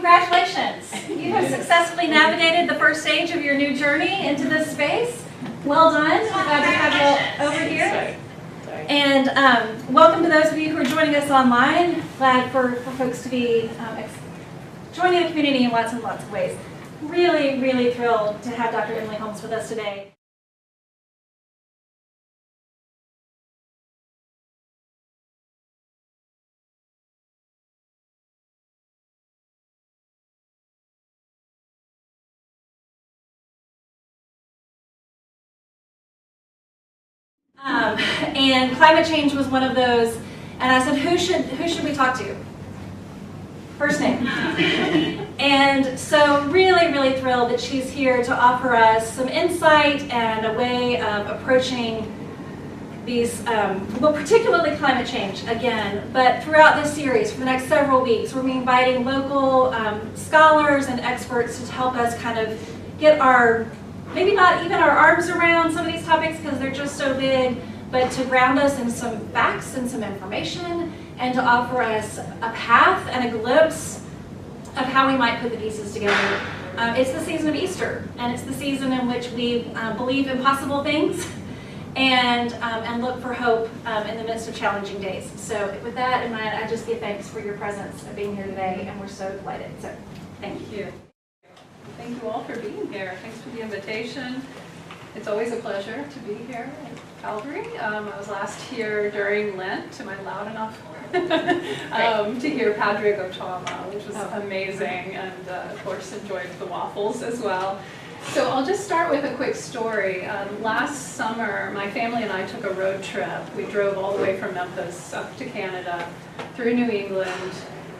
congratulations. You have successfully navigated the first stage of your new journey into this space. Well done. Glad to have you over here. And welcome to those of you who are joining us online. Glad for folks to be joining the community in lots and lots of ways. Really, really thrilled to have Dr. Emily Holmes with us today. And climate change was one of those, and I said, who should we talk to? First name. And so really, really thrilled that she's here to offer us some insight and a way of approaching these, well, particularly climate change again, but throughout this series for the next several weeks, we'll be inviting local scholars and experts to help us kind of get our, maybe not even our arms around some of these topics because they're just so big, but to ground us in some facts and some information and to offer us a path and a glimpse of how we might put the pieces together. It's the season of Easter, and it's the season in which we believe impossible things and look for hope in the midst of challenging days. So with that in mind, I just give thanks for your presence and being here today, and we're so delighted. So thank you. Thank you all for being here. Thanks for the invitation. It's always a pleasure to be here at Calvary. I was last here during Lent. Am I loud enough? To hear Padre Gautama, which was amazing, and of course enjoyed the waffles as well. So I'll just start with a quick story. Last summer, my family and I took a road trip. We drove all the way from Memphis up to Canada, through New England,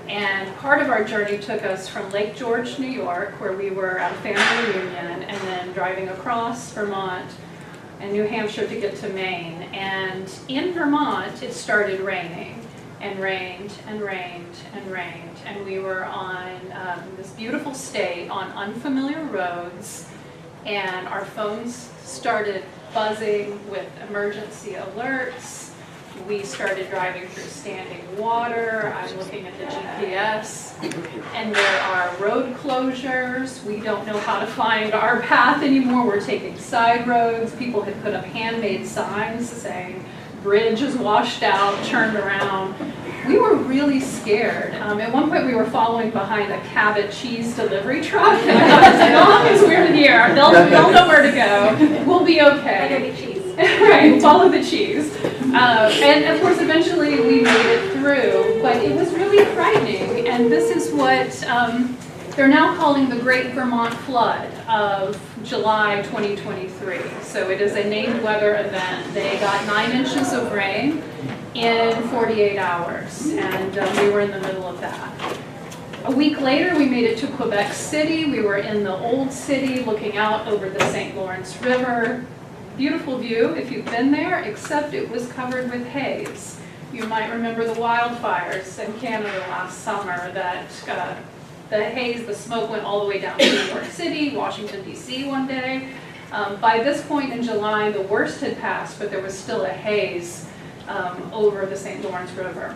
and part of our journey took us from Lake George, New York, where we were at a family reunion, and then driving across Vermont and New Hampshire to get to Maine. And in Vermont, it started raining, and rained, and rained, and rained. And we were on this beautiful state on unfamiliar roads, and our phones started buzzing with emergency alerts. We started driving through standing water. I'm looking at the GPS, and there are road closures. We don't know how to find our path anymore. We're taking side roads. People had put up handmade signs saying, bridge is washed out, turned around. We were really scared. At one point we were following behind a Cabot cheese delivery truck, and I thought, as long as we're here, they'll know where to go. We'll be okay. Right, follow the cheese. And of course, eventually we made it through, but it was really frightening. And this is what they're now calling the Great Vermont Flood of July 2023. So it is a named weather event. They got 9 inches of rain in 48 hours, and we were in the middle of that. A week later, we made it to Quebec City. We were in the old city looking out over the St. Lawrence River. Beautiful view if you've been there, except it was covered with haze. You might remember the wildfires in Canada last summer that the haze, the smoke went all the way down to New York City, Washington, D.C. one day. By this point in July, the worst had passed, but there was still a haze over the St. Lawrence River.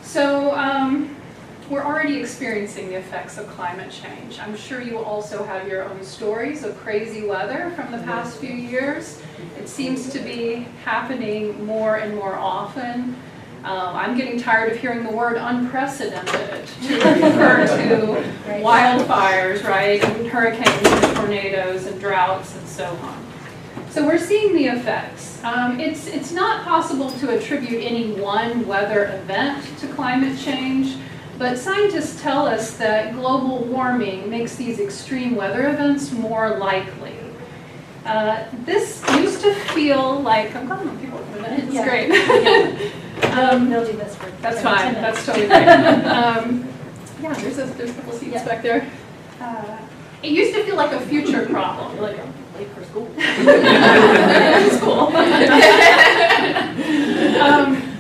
So we're already experiencing the effects of climate change. I'm sure you also have your own stories of crazy weather from the past few years. It seems to be happening more and more often. I'm getting tired of hearing the word unprecedented to refer to wildfires, right, and hurricanes and tornadoes and droughts and so on. So we're seeing the effects. It's not possible to attribute any one weather event to climate change, but scientists tell us that global warming makes these extreme weather events more likely. This used to feel like, I'm calling on people for a minute, it's great. They'll do this for That's fine, that's totally fine. Yeah, there's a couple seats back there. It used to feel like a future problem. Like, late for school.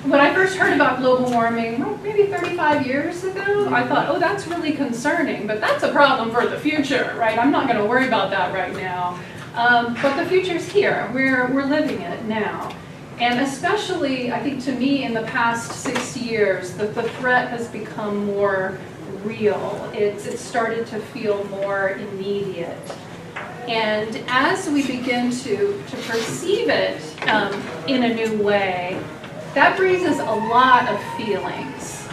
When I first heard about global warming, maybe 35 years ago, I thought, oh, that's really concerning, but that's a problem for the future, right? I'm not going to worry about that right now. But the future's here. We're living it now. And especially, I think to me, in the past 60 years, the threat has become more real. It's started to feel more immediate. And as we begin to perceive it in a new way, that brings us a lot of feelings.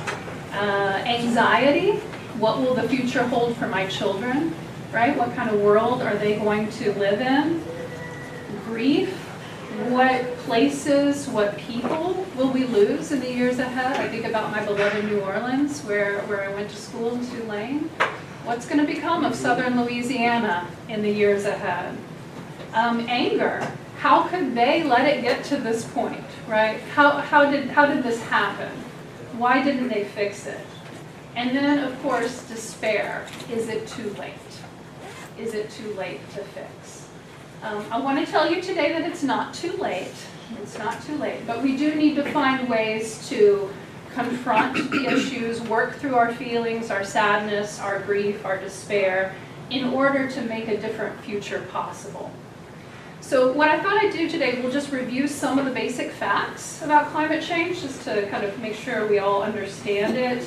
Anxiety, what will the future hold for my children, right? What kind of world are they going to live in? Grief, what places, what people will we lose in the years ahead? I think about my beloved New Orleans, where I went to school in Tulane. What's going to become of southern Louisiana in the years ahead? Anger. How could they let it get to this point, right? How did this happen? Why didn't they fix it? And then, of course, despair. Is it too late? Is it too late to fix? I want to tell you today that it's not too late. It's not too late. But we do need to find ways to confront the issues, work through our feelings, our sadness, our grief, our despair, in order to make a different future possible. So what I thought I'd do today, we'll just review some of the basic facts about climate change, just to kind of make sure we all understand it.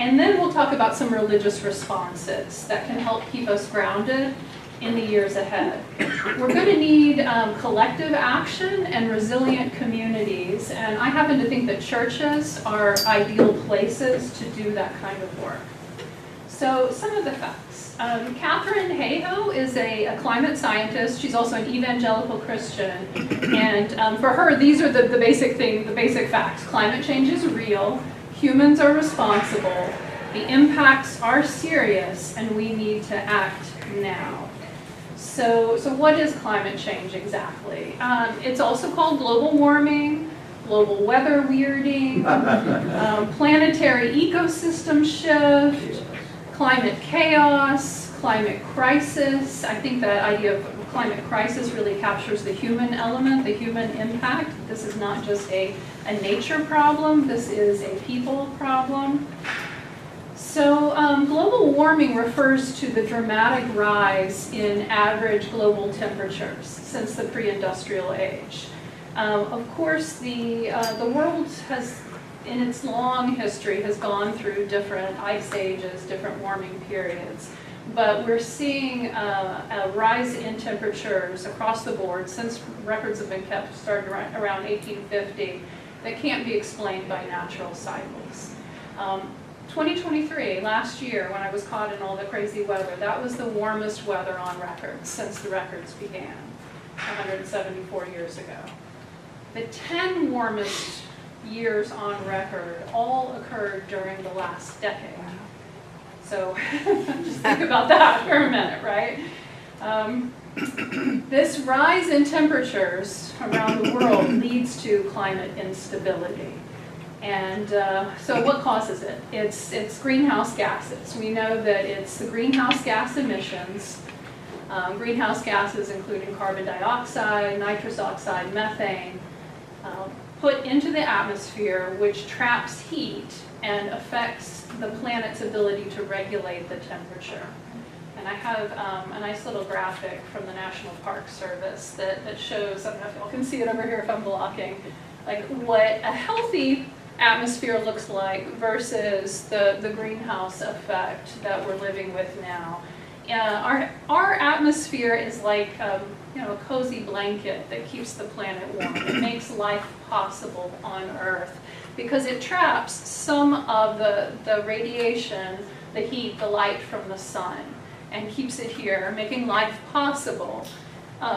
And then we'll talk about some religious responses that can help keep us grounded in the years ahead. We're going to need collective action and resilient communities, and I happen to think that churches are ideal places to do that kind of work. So some of the facts. Catherine Hayhoe is a climate scientist. She's also an evangelical Christian, and for her, these are the basic facts. Climate change is real, humans are responsible, the impacts are serious, and we need to act now. So what is climate change exactly? It's also called global warming, global weather weirding, planetary ecosystem shift, climate chaos, climate crisis. I think that idea of climate crisis really captures the human element, the human impact. This is not just a nature problem, this is a people problem. So global warming refers to the dramatic rise in average global temperatures since the pre-industrial age. Of course, the world has, in its long history, has gone through different ice ages, different warming periods. But we're seeing a rise in temperatures across the board since records have been kept starting around 1850 that can't be explained by natural cycles. 2023, last year, when I was caught in all the crazy weather, that was the warmest weather on record since the records began 174 years ago. The 10 warmest years on record all occurred during the last decade. So just think about that for a minute, right? This rise in temperatures around the world leads to climate instability. And so what causes it? It's greenhouse gases. We know that it's the greenhouse gas emissions, greenhouse gases including carbon dioxide, nitrous oxide, methane, put into the atmosphere, which traps heat and affects the planet's ability to regulate the temperature. And I have a nice little graphic from the National Park Service that shows, I don't know if y'all can see it over here if I'm blocking, like what a healthy atmosphere looks like versus the greenhouse effect that we're living with now. Our atmosphere is like a cozy blanket that keeps the planet warm. It makes life possible on Earth because it traps some of the radiation, the heat, the light from the sun, and keeps it here, making life possible.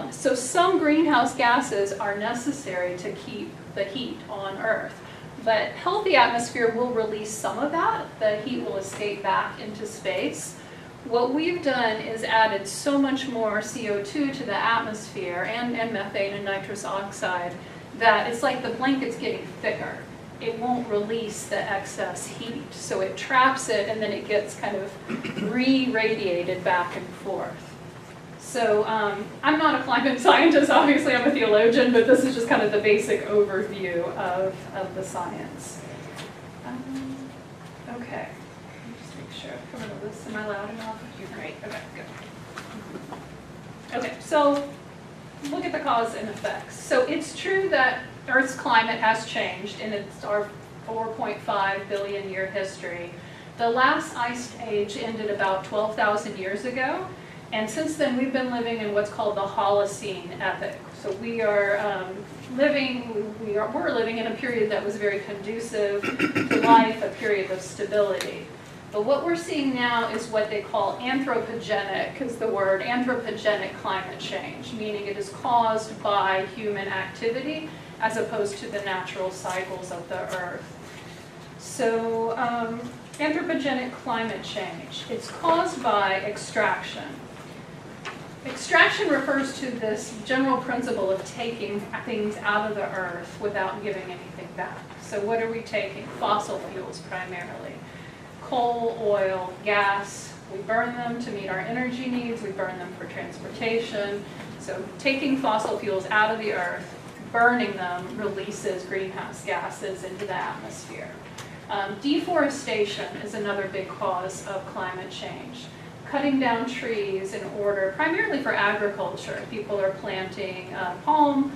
So some greenhouse gases are necessary to keep the heat on Earth. But healthy atmosphere will release some of that. The heat will escape back into space. What we've done is added so much more CO2 to the atmosphere and methane and nitrous oxide that it's like the blanket's getting thicker. It won't release the excess heat. So it traps it and then it gets kind of re-radiated back and forth. So I'm not a climate scientist, obviously I'm a theologian, but this is just kind of the basic overview of the science. Okay, just make sure I've covered all this. Am I loud enough? You're great, okay, good. Okay, so look at the cause and effects. So it's true that Earth's climate has changed in our 4.5 billion year history. The last ice age ended about 12,000 years ago, and since then we've been living in what's called the Holocene epoch. So we are we're living in a period that was very conducive to life, a period of stability. But what we're seeing now is what they call anthropogenic, is the word, anthropogenic climate change, meaning it is caused by human activity as opposed to the natural cycles of the earth. So anthropogenic climate change, it's caused by extraction. Extraction refers to this general principle of taking things out of the earth without giving anything back. So what are we taking? Fossil fuels primarily. Coal, oil, gas, we burn them to meet our energy needs, we burn them for transportation. So taking fossil fuels out of the earth, burning them releases greenhouse gases into the atmosphere. Deforestation is another big cause of climate change. Cutting down trees in order, primarily for agriculture. People are planting palm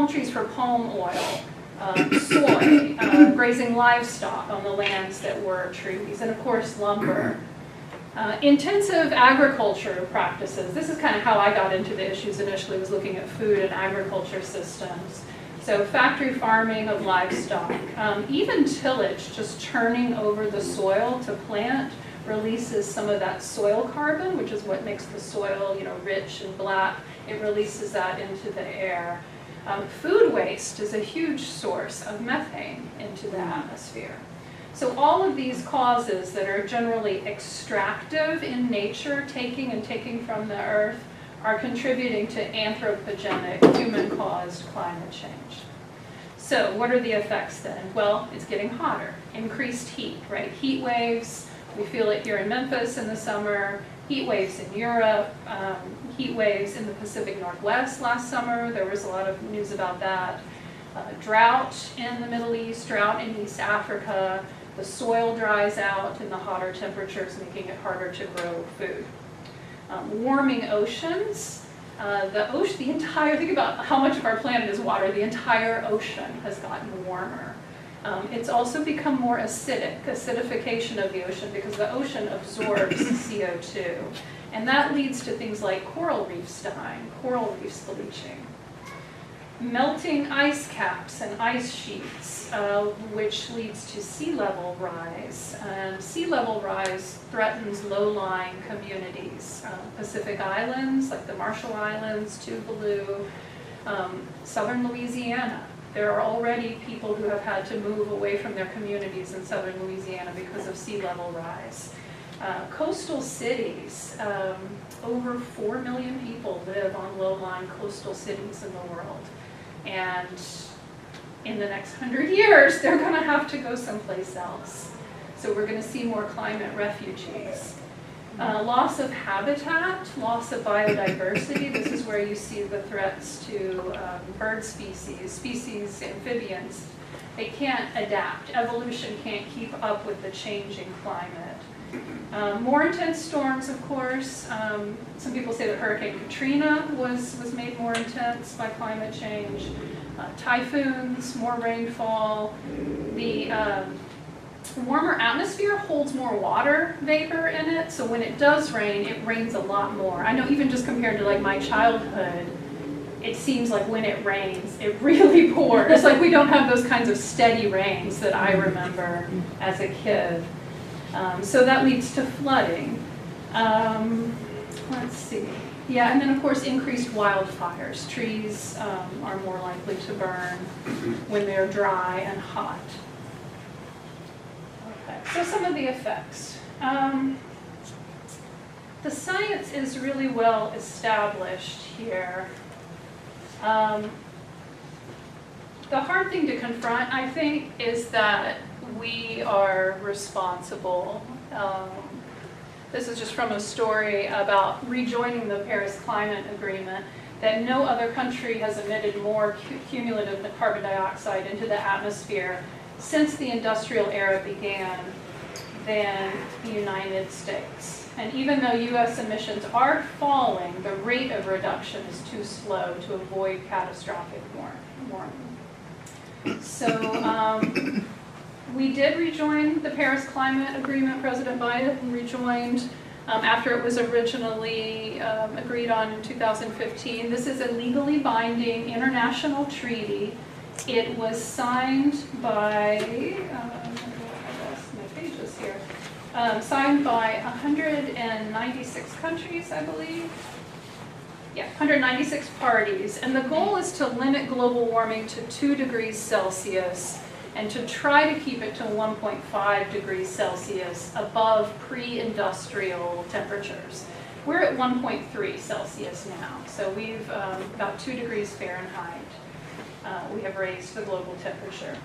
trees for palm oil, soy, grazing livestock on the lands that were trees, and of course lumber. Intensive agriculture practices. This is kind of how I got into the issues initially, was looking at food and agriculture systems. So factory farming of livestock, even tillage, just turning over the soil to plant, releases some of that soil carbon, which is what makes the soil, rich and black. It releases that into the air. Food waste is a huge source of methane into the atmosphere. So all of these causes that are generally extractive in nature, taking from the earth, are contributing to anthropogenic, human-caused climate change. So what are the effects then? Well, it's getting hotter, increased heat, right? Heat waves, we feel it here in Memphis in the summer, heat waves in Europe, heat waves in the Pacific Northwest last summer. There was a lot of news about that. Drought in the Middle East, drought in East Africa. The soil dries out in the hotter temperatures, making it harder to grow food. Warming oceans. Think about how much of our planet is water. The entire ocean has gotten warmer. It's also become more acidic, acidification of the ocean, because the ocean absorbs CO2. And that leads to things like coral reefs dying, coral reefs bleaching. Melting ice caps and ice sheets, which leads to sea level rise. And sea level rise threatens low-lying communities. Pacific Islands, like the Marshall Islands, Tuvalu, southern Louisiana. There are already people who have had to move away from their communities in southern Louisiana because of sea level rise. Coastal cities, over 4 million people live on low-lying coastal cities in the world. And in the next 100 years, they're going to have to go someplace else. So we're going to see more climate refugees. Loss of habitat, loss of biodiversity. This is where you see the threats to bird species, amphibians. They can't adapt. Evolution can't keep up with the changing climate. More intense storms, of course. Some people say that Hurricane Katrina was made more intense by climate change. Typhoons, more rainfall. The warmer atmosphere holds more water vapor in it, so when it does rain, it rains a lot more. I know even just compared to like my childhood, it seems like when it rains, it really pours. Like we don't have those kinds of steady rains that I remember as a kid. So that leads to flooding. Let's see. Yeah, and then of course increased wildfires. Trees are more likely to burn when they're dry and hot. Okay, so some of the effects. The science is really well established here. The hard thing to confront, I think, is that we are responsible. This is just from a story about rejoining the Paris Climate Agreement, that no other country has emitted more cumulative carbon dioxide into the atmosphere since the industrial era began than the United States. And even though US emissions are falling, the rate of reduction is too slow to avoid catastrophic warming. So We did rejoin the Paris Climate Agreement. President Biden rejoined after it was originally agreed on in 2015. This is a legally binding international treaty. It was signed by, I lost my pages here, signed by 196 countries, I believe. Yeah, 196 parties. And the goal is to limit global warming to 2 degrees Celsius and to try to keep it to 1.5 degrees Celsius above pre-industrial temperatures. We're at 1.3 Celsius now, so we've about 2 degrees Fahrenheit. We have raised the global temperature.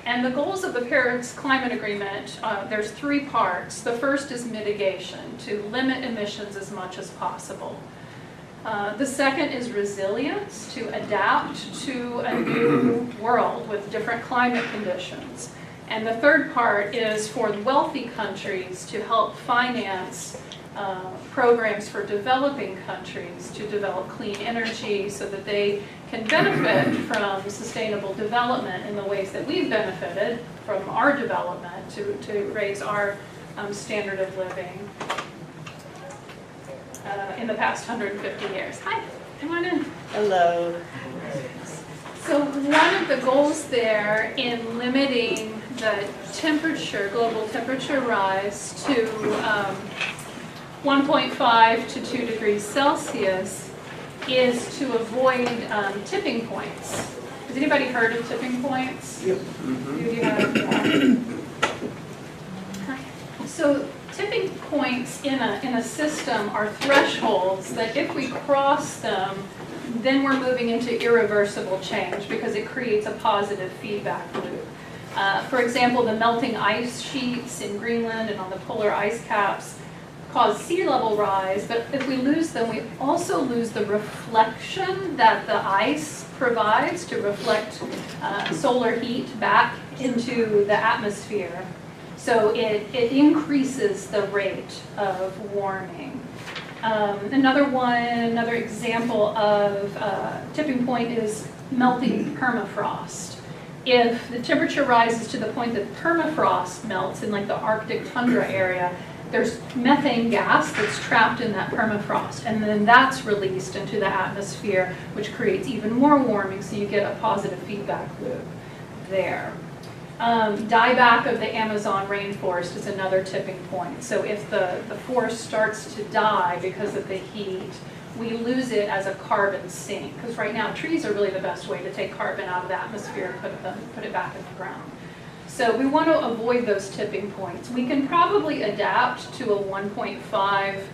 And the goals of the Paris Climate Agreement, there's 3 parts. The first is mitigation, to limit emissions as much as possible. The second is resilience, to adapt to a new world with different climate conditions. And the third part is for wealthy countries to help finance programs for developing countries to develop clean energy so that they can benefit from sustainable development in the ways that we've benefited from our development to raise our standard of living in the past 150 years. Hi, come on in. Hello. So one of the goals there in limiting the temperature, global temperature rise to 1.5 to 2 degrees Celsius is to avoid tipping points. Has anybody heard of tipping points? Yep. You have, yeah. So tipping points in a system are thresholds that if we cross them, then we're moving into irreversible change because it creates a positive feedback loop. For example, the melting ice sheets in Greenland and on the polar ice caps cause sea level rise, but if we lose them, we also lose the reflection that the ice provides to reflect solar heat back into the atmosphere. So it increases the rate of warming. Another example of tipping point is melting permafrost. If the temperature rises to the point that permafrost melts in like the Arctic tundra area, there's methane gas that's trapped in that permafrost, and then that's released into the atmosphere, which creates even more warming, so you get a positive feedback loop there. Dieback of the Amazon rainforest is another tipping point. So if the forest starts to die because of the heat, we lose it as a carbon sink, because right now trees are really the best way to take carbon out of the atmosphere and put it back in the ground. So we want to avoid those tipping points. We can probably adapt to a 1.5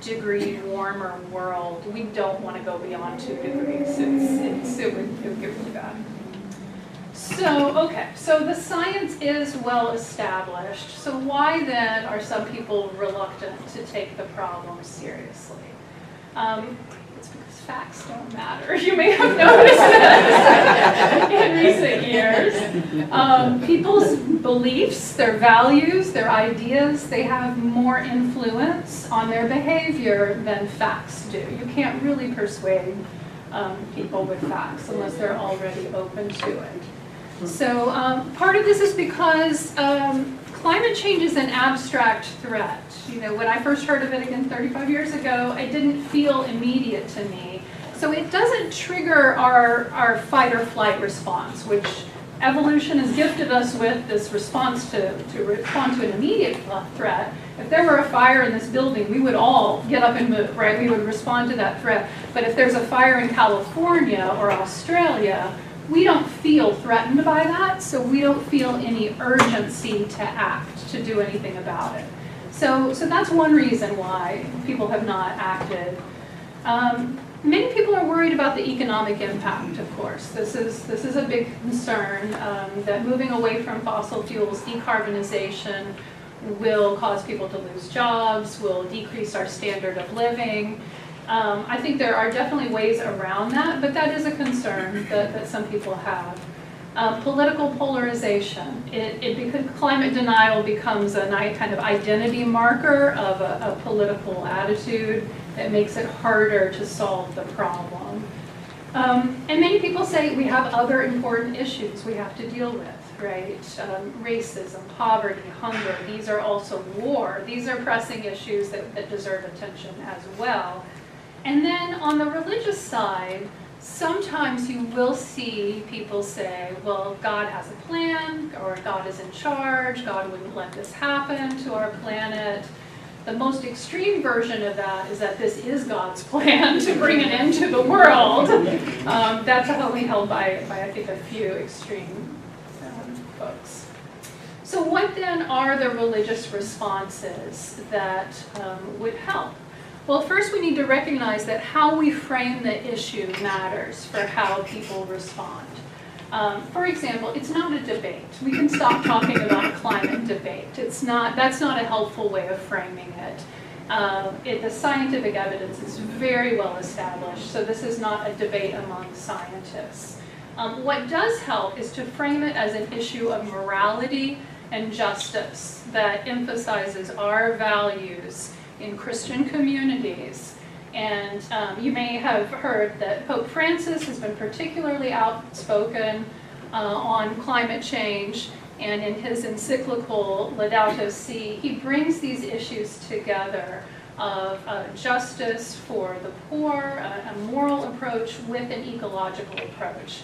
degree warmer world. We don't want to go beyond 2 degrees. It would get really bad. So, okay, so the science is well established. So why then are some people reluctant to take the problem seriously? It's because facts don't matter. You may have noticed that in recent years. People's beliefs, their values, their ideas, they have more influence on their behavior than facts do. You can't really persuade people with facts unless they're already open to it. So part of this is because climate change is an abstract threat. You know, when I first heard of it again 35 years ago, it didn't feel immediate to me. So it doesn't trigger our fight or flight response, which evolution has gifted us with this response to respond to an immediate threat. If there were a fire in this building, we would all get up and move, right? We would respond to that threat. But if there's a fire in California or Australia, we don't feel threatened by that, so we don't feel any urgency to act, to do anything about it. So that's one reason why people have not acted. Many people are worried about the economic impact, of course. This is a big concern, that moving away from fossil fuels, decarbonization, will cause people to lose jobs, will decrease our standard of living. I think there are definitely ways around that, but that is a concern that some people have. Political polarization. Because climate denial becomes a kind of identity marker of a political attitude that makes it harder to solve the problem. And many people say we have other important issues we have to deal with, right? Racism, poverty, hunger, these are also war. These are pressing issues that deserve attention as well. And then on the religious side, sometimes you will see people say, well, God has a plan, or God is in charge, God wouldn't let this happen to our planet. The most extreme version of that is that this is God's plan to bring an end to the world. That's only held by I think, a few extreme folks. So what then are the religious responses that would help? Well, first we need to recognize that how we frame the issue matters for how people respond. For example, it's not a debate. We can stop talking about a climate debate. That's not a helpful way of framing it. The scientific evidence is very well established, so this is not a debate among scientists. What does help is to frame it as an issue of morality and justice that emphasizes our values in Christian communities. And you may have heard that Pope Francis has been particularly outspoken on climate change, and in his encyclical Laudato Si, he brings these issues together of justice for the poor, a moral approach with an ecological approach.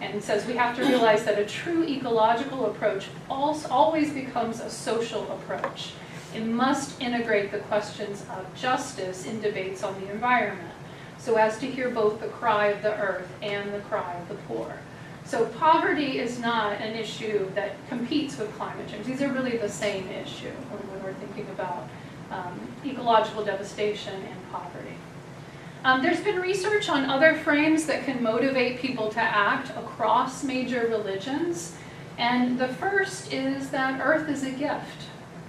And says we have to realize that a true ecological approach always becomes a social approach. It must integrate the questions of justice in debates on the environment, so as to hear both the cry of the earth and the cry of the poor. So poverty is not an issue that competes with climate change. These are really the same issue when we're thinking about ecological devastation and poverty. There's been research on other frames that can motivate people to act across major religions. And the first is that Earth is a gift.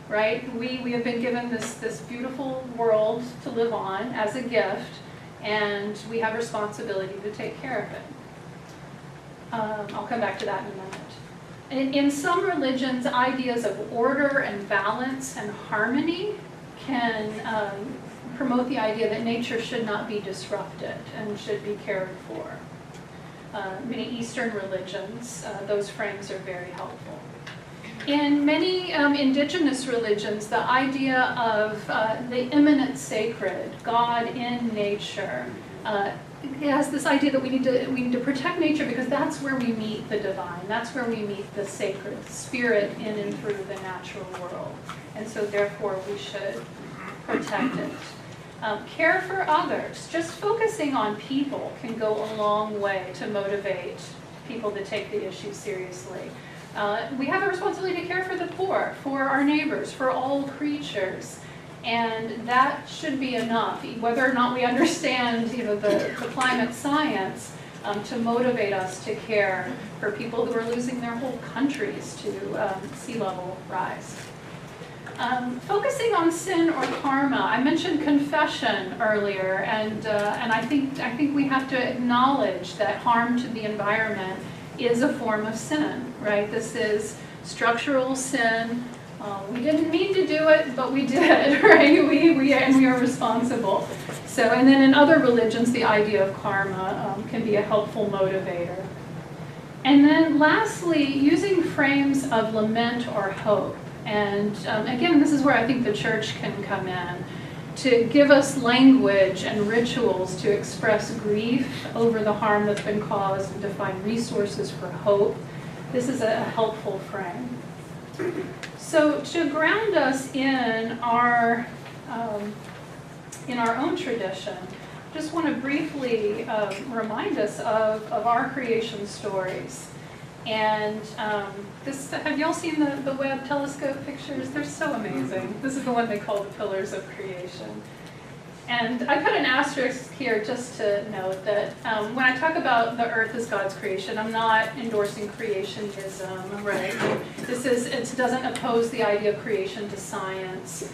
Right? We have been given this beautiful world to live on as a gift, and we have responsibility to take care of it. I'll come back to that in a minute. In some religions, ideas of order and balance and harmony can promote the idea that nature should not be disrupted and should be cared for. Many Eastern religions, those frames are very helpful. In many indigenous religions, the idea of the immanent sacred, God in nature, has this idea that we need to protect nature because that's where we meet the divine. That's where we meet the sacred spirit in and through the natural world. And so therefore we should protect it. Care for others. Just focusing on people can go a long way to motivate people to take the issue seriously. We have a responsibility to care for the poor, for our neighbors, for all creatures, and that should be enough, whether or not we understand, the climate science, to motivate us to care for people who are losing their whole countries to sea level rise. Focusing on sin or karma, I mentioned confession earlier, and I think we have to acknowledge that harm to the environment is a form of sin, right? This is structural sin. We didn't mean to do it, but we did, right? We are responsible. So, and then in other religions, the idea of karma can be a helpful motivator. And then lastly, using frames of lament or hope. And again, this is where I think the church can come in, to give us language and rituals to express grief over the harm that's been caused and to find resources for hope. This is a helpful frame. So to ground us in our own tradition, just want to briefly remind us of our creation stories. And have y'all seen the Webb telescope pictures? They're so amazing. This is the one they call the Pillars of Creation. And I put an asterisk here just to note that when I talk about the earth as God's creation, I'm not endorsing creationism, right? It doesn't oppose the idea of creation to science.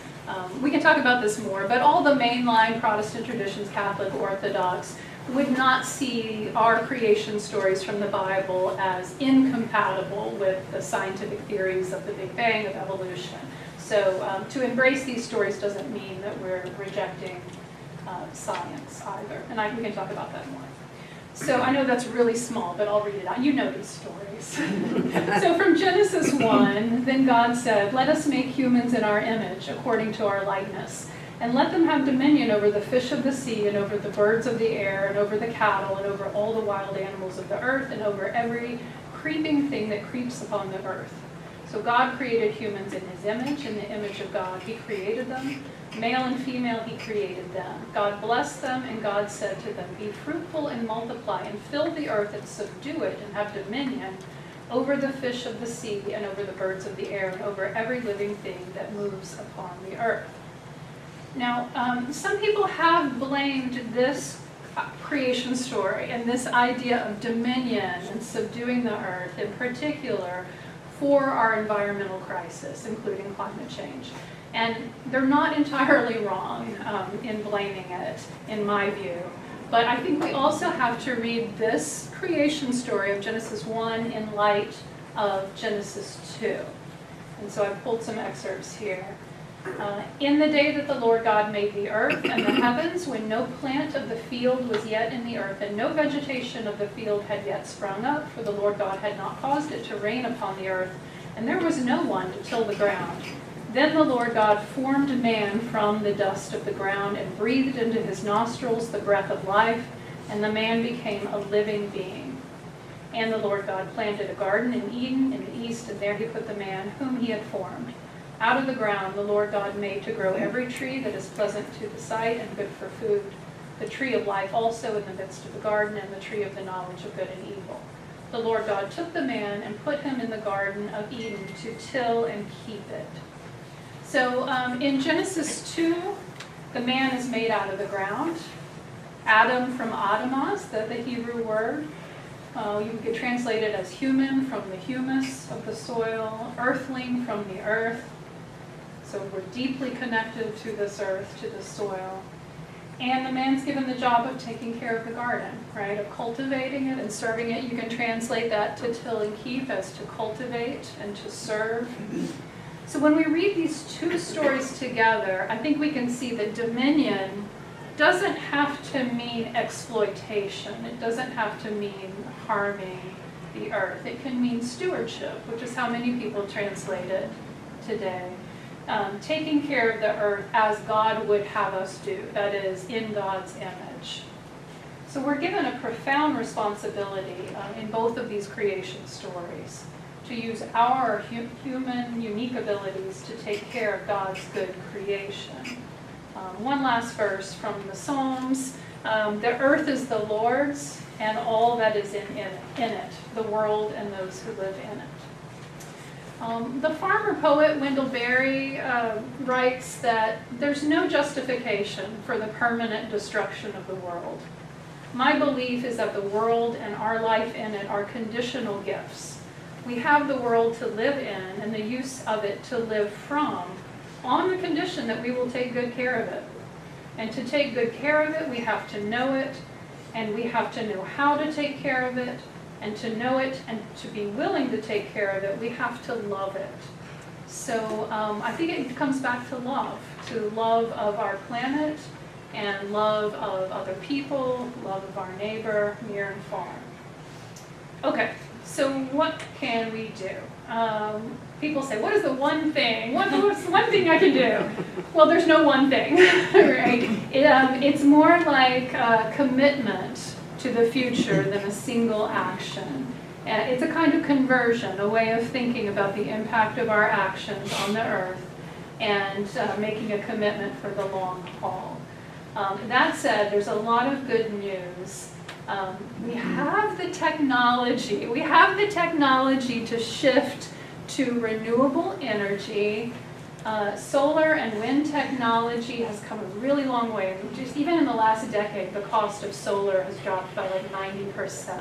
We can talk about this more, but all the mainline Protestant traditions, Catholic, Orthodox, would not see our creation stories from the Bible as incompatible with the scientific theories of the Big Bang, of evolution. So to embrace these stories doesn't mean that we're rejecting science either, and we can talk about that more. So I know that's really small, but I'll read it out. You know these stories. So from Genesis 1, then God said, "Let us make humans in our image, according to our likeness, and let them have dominion over the fish of the sea, and over the birds of the air, and over the cattle, and over all the wild animals of the earth, and over every creeping thing that creeps upon the earth." So God created humans in his image. In the image of God, he created them. Male and female, he created them. God blessed them, and God said to them, "Be fruitful and multiply, and fill the earth and subdue it, and have dominion over the fish of the sea, and over the birds of the air, and over every living thing that moves upon the earth." Now, some people have blamed this creation story and this idea of dominion and subduing the earth in particular for our environmental crisis, including climate change. And they're not entirely wrong in blaming it, in my view. But I think we also have to read this creation story of Genesis 1 in light of Genesis 2. And so I pulled some excerpts here. "In the day that the Lord God made the earth and the heavens, when no plant of the field was yet in the earth, and no vegetation of the field had yet sprung up, for the Lord God had not caused it to rain upon the earth, and there was no one to till the ground. Then the Lord God formed man from the dust of the ground, and breathed into his nostrils the breath of life, and the man became a living being. And the Lord God planted a garden in Eden in the east, and there he put the man whom he had formed. Out of the ground the Lord God made to grow every tree that is pleasant to the sight and good for food, the tree of life also in the midst of the garden, and the tree of the knowledge of good and evil. The Lord God took the man and put him in the garden of Eden to till and keep it." So in Genesis 2, the man is made out of the ground. Adam from Adamas, the Hebrew word. You could translate it as human from the humus of the soil, earthling from the earth. So we're deeply connected to this earth, to the soil. And the man's given the job of taking care of the garden, right? Of cultivating it and serving it. You can translate that to till and keep as to cultivate and to serve. So when we read these two stories together, I think we can see that dominion doesn't have to mean exploitation. It doesn't have to mean harming the earth. It can mean stewardship, which is how many people translate it today. Taking care of the earth as God would have us do, that is, in God's image. So we're given a profound responsibility in both of these creation stories to use our human unique abilities to take care of God's good creation. One last verse from the Psalms. "The earth is the Lord's, and all that is in it, the world and those who live in it." The farmer poet Wendell Berry writes that there's no justification for the permanent destruction of the world. "My belief is that the world and our life in it are conditional gifts. We have the world to live in and the use of it to live from, on the condition that we will take good care of it. And to take good care of it, we have to know it, and we have to know how to take care of it, and to know it and to be willing to take care of it, we have to love it." So I think it comes back to love of our planet, and love of other people, love of our neighbor, near and far. Okay, so what can we do? People say, what is the one thing? What's the one thing I can do? Well, there's no one thing, right? It's more like a commitment to the future than a single action. It's a kind of conversion, a way of thinking about the impact of our actions on the earth and making a commitment for the long haul. That said, there's a lot of good news. We have the technology. We have the technology to shift to renewable energy. Solar and wind technology has come a really long way. Just even in the last decade, the cost of solar has dropped by like 90%.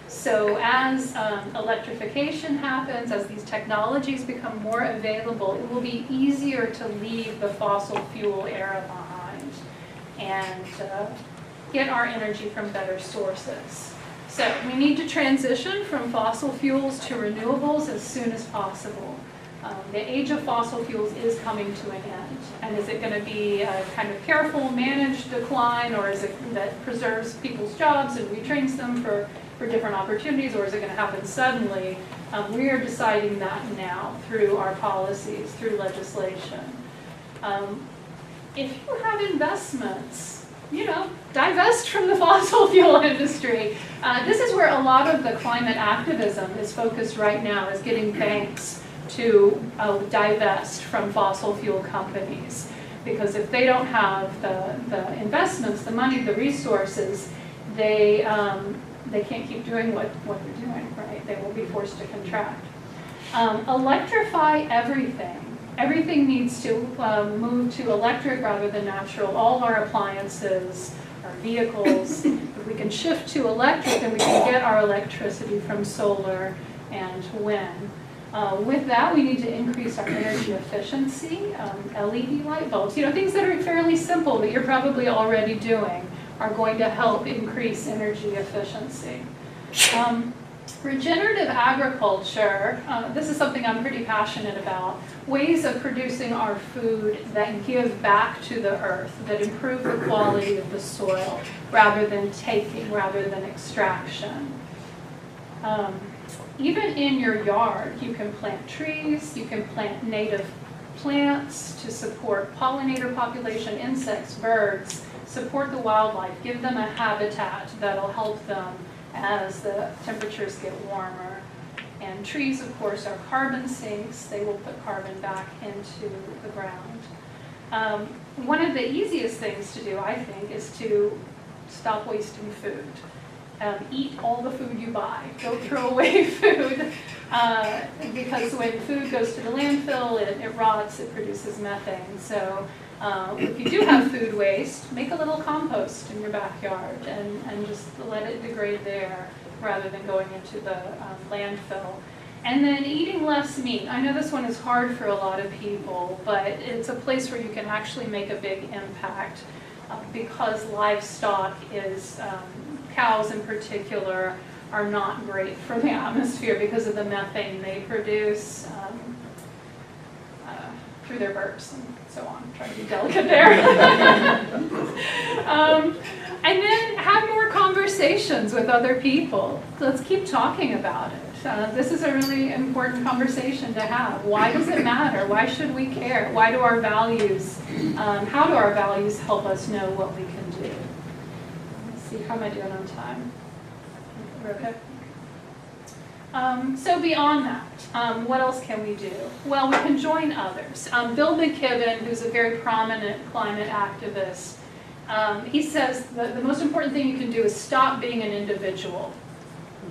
So as electrification happens, as these technologies become more available, it will be easier to leave the fossil fuel era behind and get our energy from better sources. So we need to transition from fossil fuels to renewables as soon as possible. The age of fossil fuels is coming to an end. And is it going to be a kind of careful, managed decline, or is it that preserves people's jobs and retrains them for different opportunities, or is it going to happen suddenly? We are deciding that now through our policies, through legislation. If you have investments, divest from the fossil fuel industry. This is where a lot of the climate activism is focused right now, is getting banks to divest from fossil fuel companies. Because if they don't have the investments, the money, the resources, they can't keep doing what they're doing, right? They will be forced to contract. Electrify everything. Everything needs to move to electric rather than natural. All our appliances, our vehicles. If we can shift to electric, then we can get our electricity from solar and wind. With that, we need to increase our energy efficiency. LED light bulbs, things that are fairly simple that you're probably already doing are going to help increase energy efficiency. Regenerative agriculture, this is something I'm pretty passionate about. Ways of producing our food that give back to the earth, that improve the quality of the soil, rather than extraction. Even in your yard, you can plant trees, you can plant native plants to support pollinator population, insects, birds, support the wildlife, give them a habitat that'll help them as the temperatures get warmer. And trees, of course, are carbon sinks. They will put carbon back into the ground. One of the easiest things to do, I think, is to stop wasting food. Eat all the food you buy. Don't throw away food. Because when food goes to the landfill, it rots, it produces methane. So if you do have food waste, make a little compost in your backyard and just let it degrade there rather than going into the landfill. And then eating less meat. I know this one is hard for a lot of people, but it's a place where you can actually make a big impact because livestock is, cows in particular, are not great for the atmosphere because of the methane they produce through their burps and so on. Try to be delicate there. And then have more conversations with other people. Let's keep talking about it. This is a really important conversation to have. Why does it matter? Why should we care? Why do our values, how do our values help us know what we can do? Let's see, how am I doing on time? We're okay? So beyond that, what else can we do? Well, we can join others. Bill McKibben, who's a very prominent climate activist, he says the most important thing you can do is stop being an individual.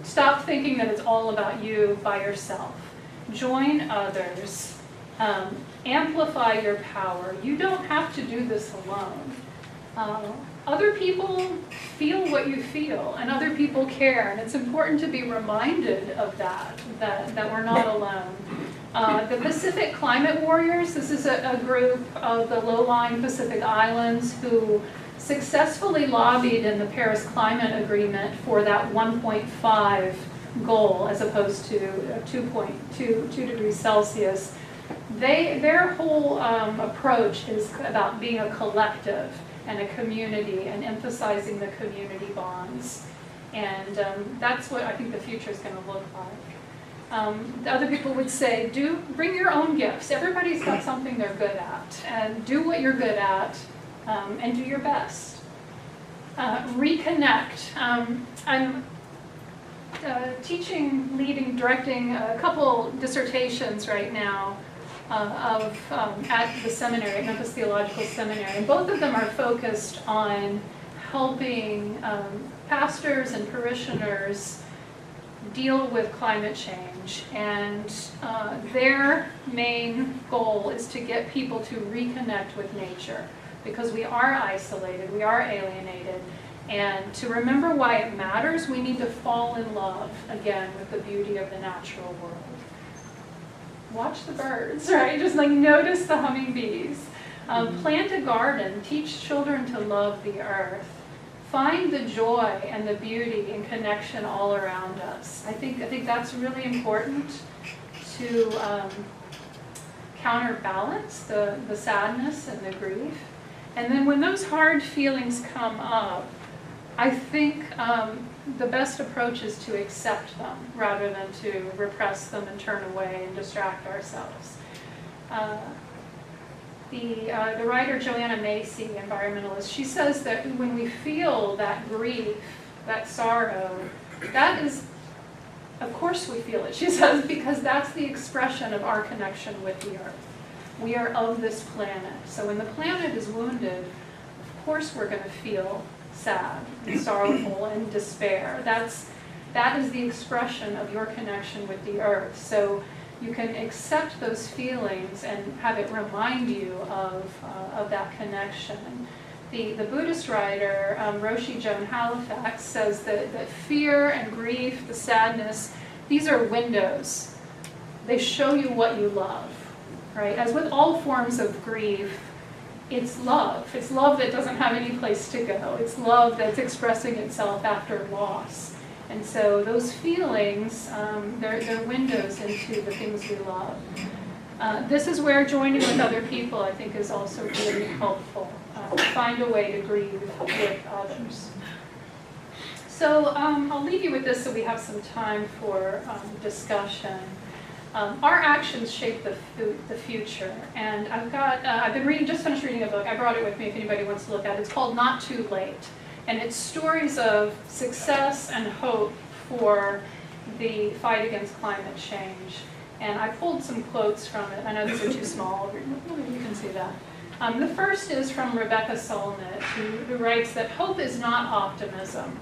Stop thinking that it's all about you by yourself. Join others. Amplify your power. You don't have to do this alone. Other people feel what you feel, and other people care, and it's important to be reminded of that we're not alone. The Pacific Climate Warriors, this is a group of the low-lying Pacific Islands who successfully lobbied in the Paris Climate Agreement for that 1.5 goal as opposed to 2.2 degrees Celsius. Their whole approach is about being a collective and a community and emphasizing the community bonds. And that's what I think the future is going to look like. The other people would say, bring your own gifts. Everybody's got something they're good at. And do what you're good at and do your best. Reconnect. I'm teaching, leading, directing a couple dissertations right now at the seminary, at Memphis Theological Seminary, and both of them are focused on helping pastors and parishioners deal with climate change. And their main goal is to get people to reconnect with nature, because we are isolated, we are alienated, and to remember why it matters, we need to fall in love again with the beauty of the natural world. Watch the birds, right? Just like notice the hummingbees. Plant a garden, teach children to love the earth. Find the joy and the beauty and connection all around us. I think that's really important to counterbalance the sadness and the grief. And then when those hard feelings come up, I think the best approach is to accept them rather than to repress them and turn away and distract ourselves. The writer Joanna Macy, environmentalist, she says that when we feel that grief, that sorrow, that is, of course we feel it, she says, because that's the expression of our connection with the earth. We are of this planet. So when the planet is wounded, of course we're going to feel sad and sorrowful and despair. That is the expression of your connection with the earth. So you can accept those feelings and have it remind you of that connection. The Buddhist writer, Roshi Joan Halifax, says that fear and grief, the sadness, these are windows. They show you what you love, right? As with all forms of grief, it's love. It's love that doesn't have any place to go. It's love that's expressing itself after loss. And so those feelings, they're windows into the things we love. This is where joining with other people, I think, is also really helpful. Find a way to grieve with others. So I'll leave you with this so we have some time for discussion. Our actions shape the future, and I've been just finished reading a book. I brought it with me if anybody wants to look at it. It's called Not Too Late, and it's stories of success and hope for the fight against climate change. And I pulled some quotes from it. I know these are too small. You can see that. The first is from Rebecca Solnit, who writes that hope is not optimism.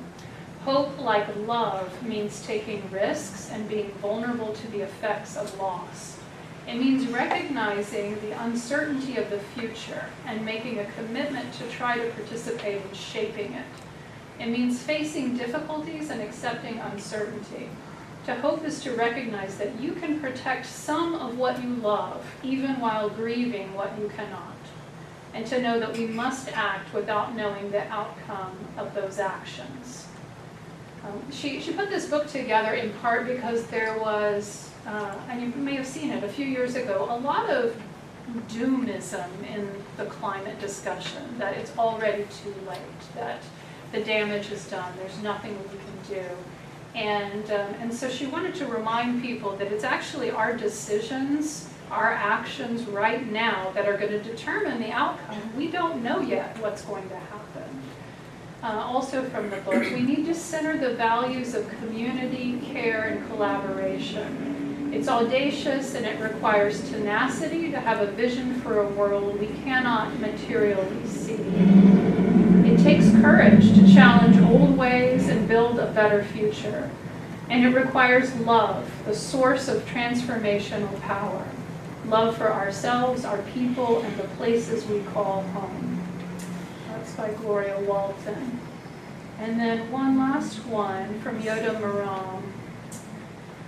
Hope, like love, means taking risks and being vulnerable to the effects of loss. It means recognizing the uncertainty of the future and making a commitment to try to participate in shaping it. It means facing difficulties and accepting uncertainty. To hope is to recognize that you can protect some of what you love, even while grieving what you cannot. And to know that we must act without knowing the outcome of those actions. She put this book together in part because there was, and you may have seen it a few years ago, a lot of doomism in the climate discussion, that it's already too late, that the damage is done, there's nothing we can do. And so she wanted to remind people that it's actually our decisions, our actions right now that are going to determine the outcome. We don't know yet what's going to happen. Also from the book, we need to center the values of community, care, and collaboration. It's audacious and it requires tenacity to have a vision for a world we cannot materially see. It takes courage to challenge old ways and build a better future. And it requires love, the source of transformational power. Love for ourselves, our people, and the places we call home. That's by Gloria Walton. And then one last one from Yoda Moran,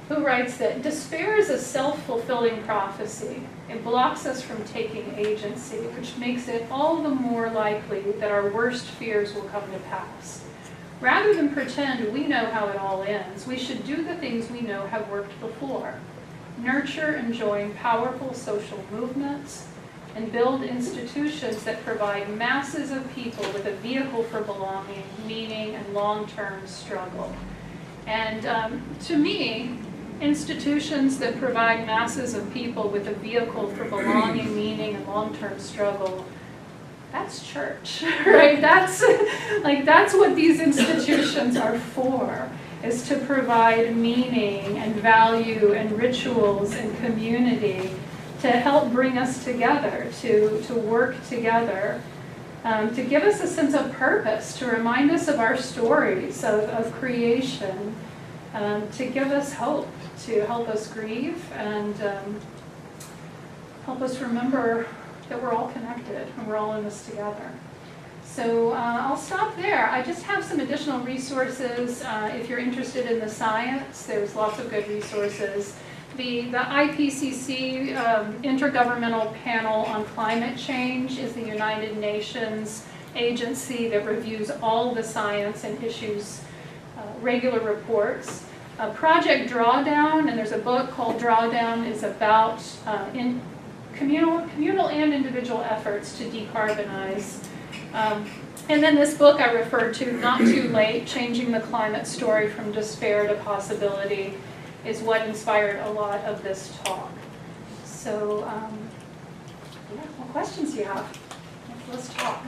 who writes that despair is a self-fulfilling prophecy. It blocks us from taking agency, which makes it all the more likely that our worst fears will come to pass. Rather than pretend we know how it all ends, we should do the things we know have worked before. Nurture and join powerful social movements, and build institutions that provide masses of people with a vehicle for belonging, meaning, and long-term struggle. And to me, institutions that provide masses of people with a vehicle for belonging, meaning, and long-term struggle, that's church, right? That's what these institutions are for, is to provide meaning and value and rituals and community to help bring us together, to work together, to give us a sense of purpose, to remind us of our stories of creation, to give us hope, to help us grieve, and help us remember that we're all connected and we're all in this together. So I'll stop there. I just have some additional resources. If you're interested in the science, there's lots of good resources. The IPCC Intergovernmental Panel on Climate Change is the United Nations agency that reviews all the science and issues regular reports. Project Drawdown, and there's a book called Drawdown, is about communal and individual efforts to decarbonize. And then this book I referred to, Not Too Late, Changing the Climate Story from Despair to Possibility, is what inspired a lot of this talk. So, yeah, what questions do you have? Let's talk.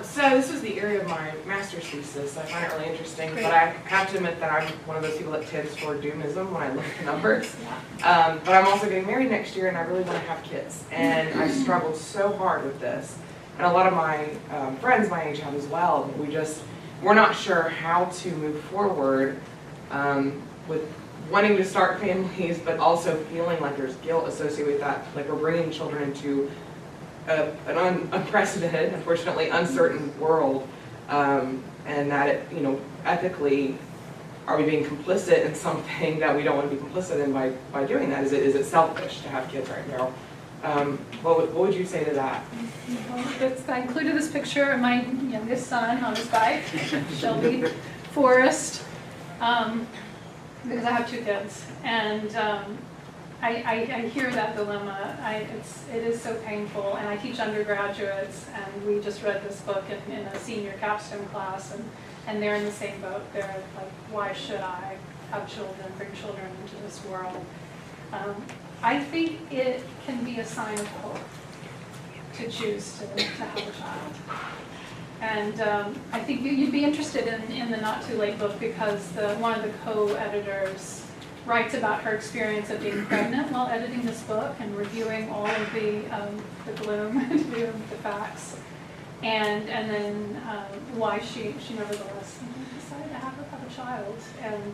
So this was the area of my master's thesis. I find it really interesting, Great. but I have to admit that I'm one of those people that tends toward doomism when I look at the numbers. Yeah. But I'm also getting married next year, and I really want to have kids. And I struggled so hard with this. And a lot of my friends my age have as well. We're not sure how to move forward with wanting to start families, but also feeling like there's guilt associated with that. Like we're bringing children into an unprecedented, unfortunately uncertain world, and that ethically, are we being complicit in something that we don't want to be complicit in by doing that? Is it selfish to have kids right now? What would you say to that? Well, I included this picture of my youngest son on his bike, Shelby Forrest, because I have 2 kids, and I hear that dilemma. It is so painful, and I teach undergraduates, and we just read this book in a senior capstone class, and they're in the same boat. They're like, why should I have children, bring children into this world? I think it can be a sign of hope to choose to have a child. And I think you'd be interested in the Not Too Late book because one of the co-editors writes about her experience of being pregnant while editing this book and reviewing all of the gloom, the facts, and then why she nevertheless decided to have a child. And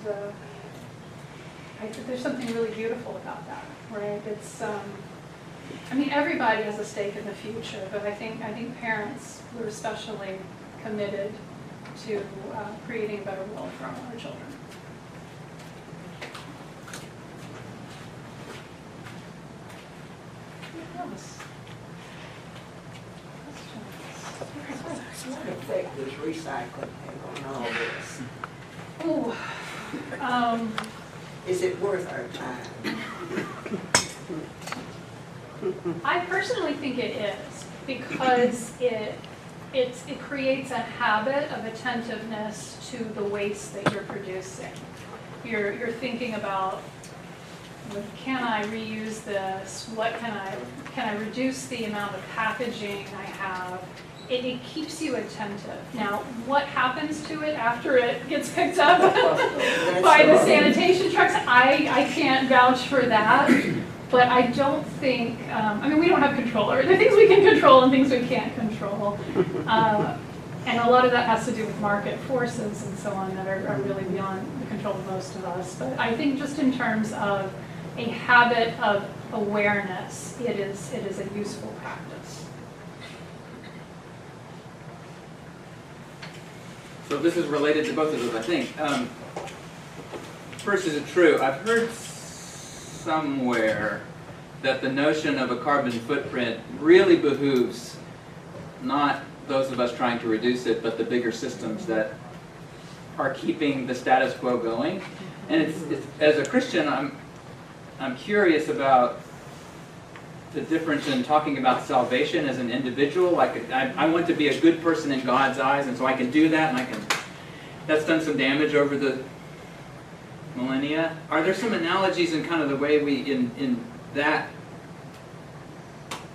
I think there's something really beautiful about that, right? It's I mean, everybody has a stake in the future, but I think parents were especially committed to creating a better world for our children. What effect does recycling have on all this? Oh, Is it worth our time? I personally think it is because it creates a habit of attentiveness to the waste that you're producing. You're thinking about, can I reuse this? What can I reduce the amount of packaging I have? It keeps you attentive. Now, what happens to it after it gets picked up by the sanitation trucks? I can't vouch for that, but I don't think, I mean, we don't have control over it. There are things we can control and things we can't control. And a lot of that has to do with market forces and so on that are really beyond the control of most of us. But I think just in terms of a habit of awareness, it is a useful practice. So this is related to both of those, I think. First, is it true? I've heard somewhere that the notion of a carbon footprint really behooves not those of us trying to reduce it, but the bigger systems that are keeping the status quo going. And it's as a Christian, I'm curious about the difference in talking about salvation as an individual. Like I want to be a good person in God's eyes, and so I can do that, and that's done some damage over the millennia. Are there some analogies in kind of the way in that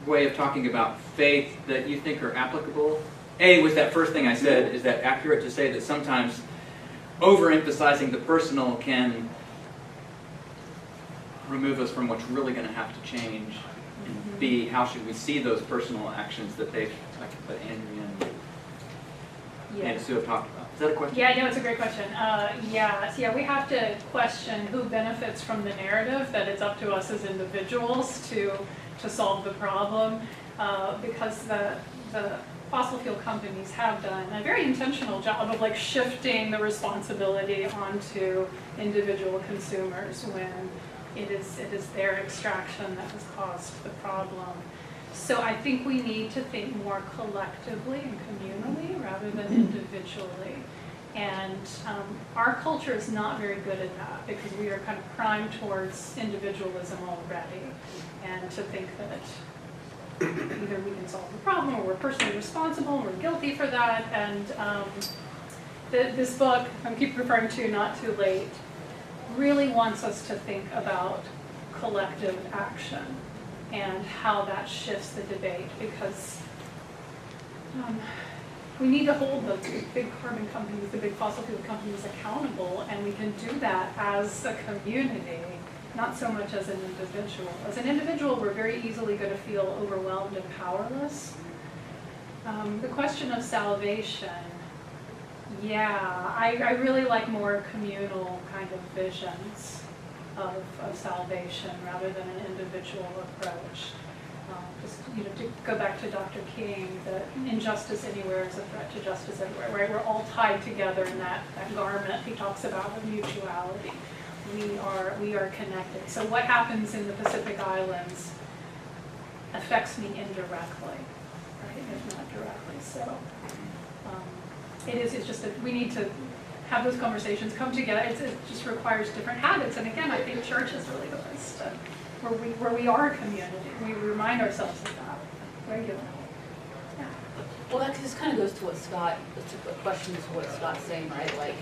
way of talking about faith that you think are applicable? With that first thing I said, is that accurate to say that sometimes overemphasizing the personal can remove us from what's really going to have to change? And B, how should we see those personal actions that Andrea and Sue have talked about? Is that a question? Yeah, no, it's a great question. So we have to question who benefits from the narrative that it's up to us as individuals to solve the problem, because the fossil fuel companies have done a very intentional job of shifting the responsibility onto individual consumers when it is their extraction that has caused the problem. So I think we need to think more collectively and communally rather than individually. And our culture is not very good at that because we are kind of primed towards individualism already, and to think that either we can solve the problem or we're personally responsible and we're guilty for that. And this book, I keep referring to Not Too Late, really wants us to think about collective action and how that shifts the debate, because we need to hold the big carbon companies, the big fossil fuel companies accountable, and we can do that as a community, not so much as an individual. As an individual, we're very easily going to feel overwhelmed and powerless. The question of salvation, yeah, I really like more communal kind of visions of salvation rather than an individual approach. To go back to Dr. King, that injustice anywhere is a threat to justice everywhere, right? We're all tied together in that garment he talks about of mutuality. We are connected. So what happens in the Pacific Islands affects me indirectly, right, if not directly. So it's just that we need to have those conversations, come together. It just requires different habits. And again, I think church is really the place to, where we are a community. We remind ourselves of that regularly. Yeah. Well, that just kind of goes to what Scott, the question is what Scott's saying, right? Like,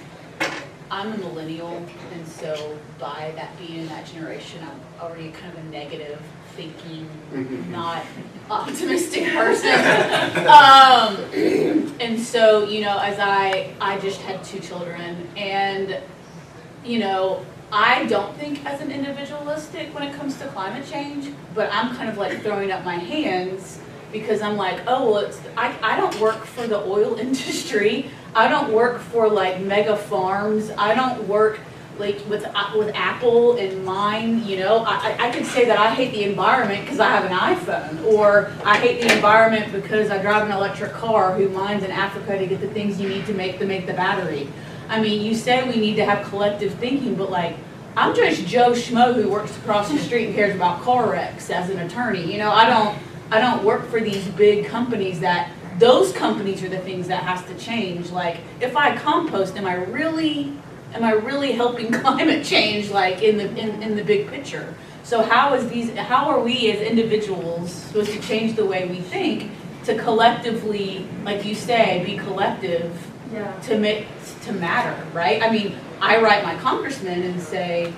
I'm a millennial, and so by that being in that generation, I'm already kind of a negative thinking, not optimistic person. And so, as I just had 2 children, and, I don't think as an individualistic when it comes to climate change, but I'm kind of like throwing up my hands because I'm like, oh, well, I don't work for the oil industry. I don't work for like mega farms. I don't work like with Apple in mind. I could say that I hate the environment because I have an iPhone, or I hate the environment because I drive an electric car who mines in Africa to get the things you need to make the battery. I mean, you say we need to have collective thinking, but like, I'm just Joe Schmo who works across the street and cares about car wrecks as an attorney. I don't work for these big companies those companies are the things that has to change. Like, if I compost, am I really helping climate change, like in the big picture? So how are we as individuals supposed to change the way we think to collectively, like you say, be collective? Yeah. To matter, right? I mean, I write my congressman and say,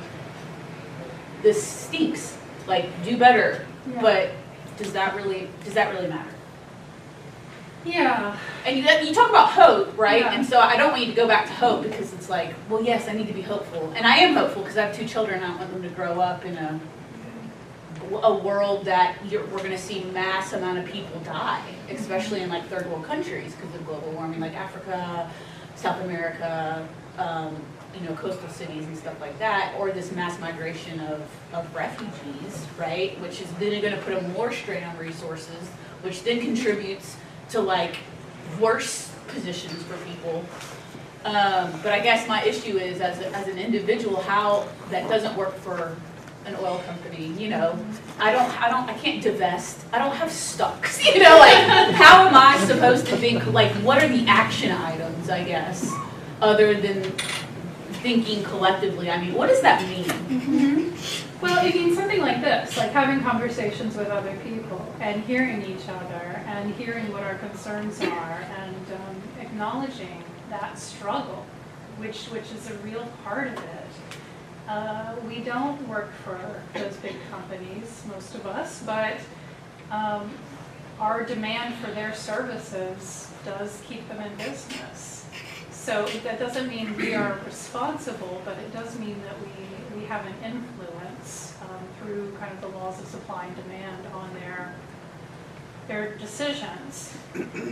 this stinks, like, do better. Yeah. But does that really matter? Yeah. And you talk about hope, right? Yeah. And so I don't want you to go back to hope, because it's like, well, yes, I need to be hopeful. And I am hopeful because I have 2 children. I don't want them to grow up in a world that we're going to see mass amount of people die, especially in like third world countries because of global warming, like Africa, South America, coastal cities and stuff like that, or this mass migration of refugees, right? Which is then going to put more strain on resources, which then contributes to like worse positions for people. But I guess my issue is as an individual, how that doesn't work for an oil company. I can't divest. I don't have stocks. Like, how am I supposed to think? Like, what are the action items? I guess, other than thinking collectively. I mean, what does that mean? Mm-hmm. Well, it means something like this, like having conversations with other people and hearing each other and hearing what our concerns are and acknowledging that struggle, which is a real part of it. We don't work for those big companies, most of us, but our demand for their services does keep them in business. So that doesn't mean we are responsible, but it does mean that we have an influence through kind of the laws of supply and demand on their decisions.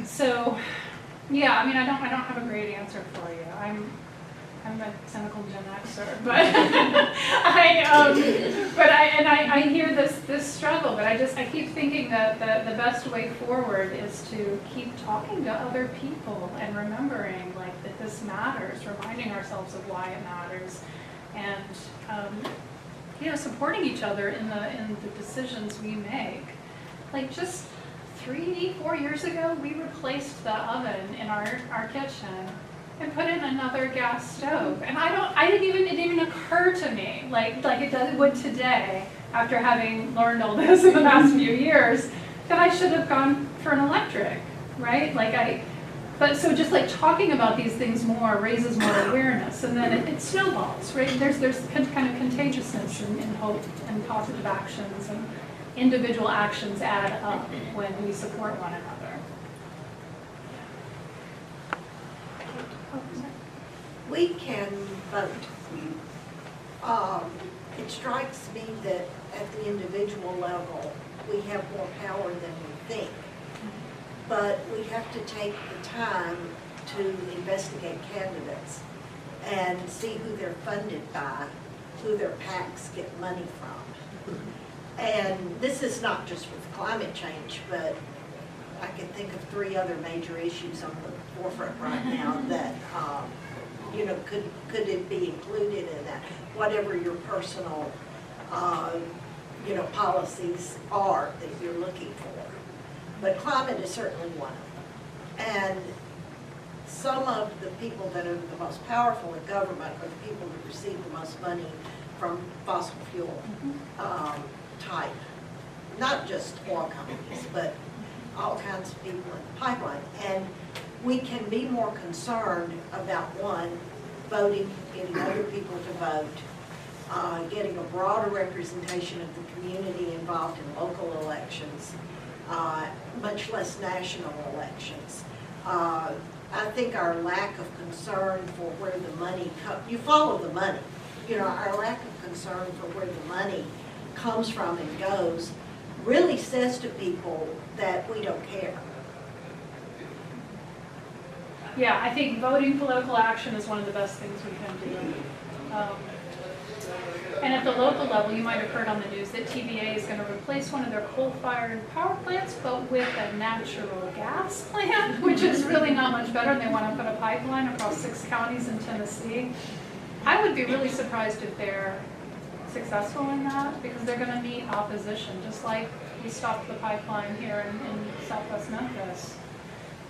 So, yeah, I mean, I don't have a great answer for you. I'm a cynical Gen Xer, but I hear this struggle, but I keep thinking that the best way forward is to keep talking to other people and remembering like that this matters, reminding ourselves of why it matters, and supporting each other in the decisions we make. Like just 4 years ago, we replaced the oven in our kitchen and put in another gas stove. And it didn't even occur to me, like it would today, after having learned all this in the past few years, that I should have gone for an electric, right? But so just like talking about these things more raises more awareness, and then it snowballs, right? There's kind of contagiousness in hope and positive actions, and individual actions add up when we support one another. We can vote. It strikes me that at the individual level, we have more power than we think. But we have to take the time to investigate candidates and see who they're funded by, who their PACs get money from. And this is not just with climate change, but I can think of 3 other major issues on the forefront right now that, could it be included in that? Whatever your personal, policies are that you're looking for. But climate is certainly one of them. And some of the people that are the most powerful in government are the people that receive the most money from fossil fuel type. Not just oil companies, but all kinds of people in the pipeline. And we can be more concerned about, one, voting, getting other people to vote, getting a broader representation of the community involved in local elections, much less national elections. I think our lack of concern for where the money comes, you follow the money, our lack of concern for where the money comes from and goes really says to people that we don't care. Yeah, I think voting political action is one of the best things we can do. And at the local level, you might have heard on the news that TVA is going to replace one of their coal-fired power plants, but with a natural gas plant, which is really not much better. And they want to put a pipeline across 6 counties in Tennessee. I would be really surprised if they're successful in that, because they're going to meet opposition, just like we stopped the pipeline here in southwest Memphis.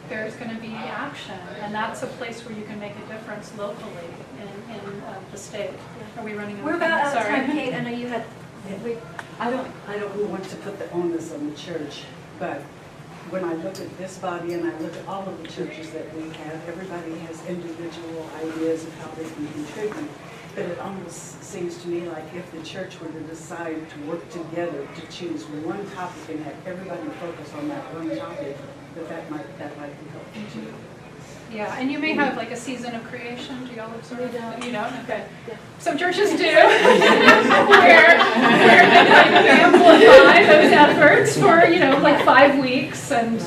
There's going to be action, and that's a place where you can make a difference locally in the state. Are we running out of time? We're about out of Sorry. time, Kate. I know you had. I don't want to put the onus on the church, but when I look at this body and I look at all of the churches that we have, everybody has individual ideas of how they can contribute. But it almost seems to me like if the church were to decide to work together to choose one topic and have everybody focus on that one topic, that might be helpful too. Yeah, and you may have like a season of creation. Do y'all observe? We don't. You don't? Okay. Yeah. Some churches do. where they like amplify those efforts for, like 5 weeks and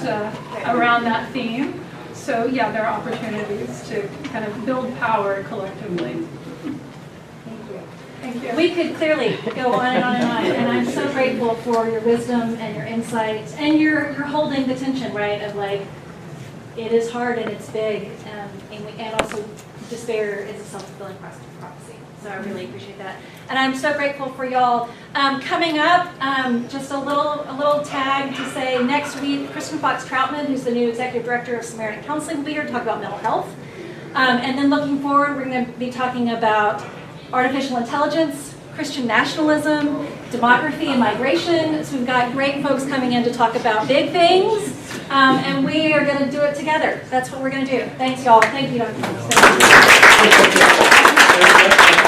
around that theme. So yeah, there are opportunities to kind of build power collectively. Thank you. We could clearly go on and on and on, and I'm so grateful for your wisdom and your insights, and you're holding the tension, right, of like, it is hard and it's big, and also despair is a self-fulfilling prophecy. So I really appreciate that, and I'm so grateful for y'all. Coming up, just a little tag to say next week, Kristen Fox Troutman, who's the new executive director of Samaritan Counseling, will be here to talk about mental health, and then looking forward, we're going to be talking about artificial intelligence, Christian nationalism, demography and migration. So we've got great folks coming in to talk about big things, and we are going to do it together. That's what we're going to do. Thanks, y'all. Thank you, Dr. Thomas. Thank you.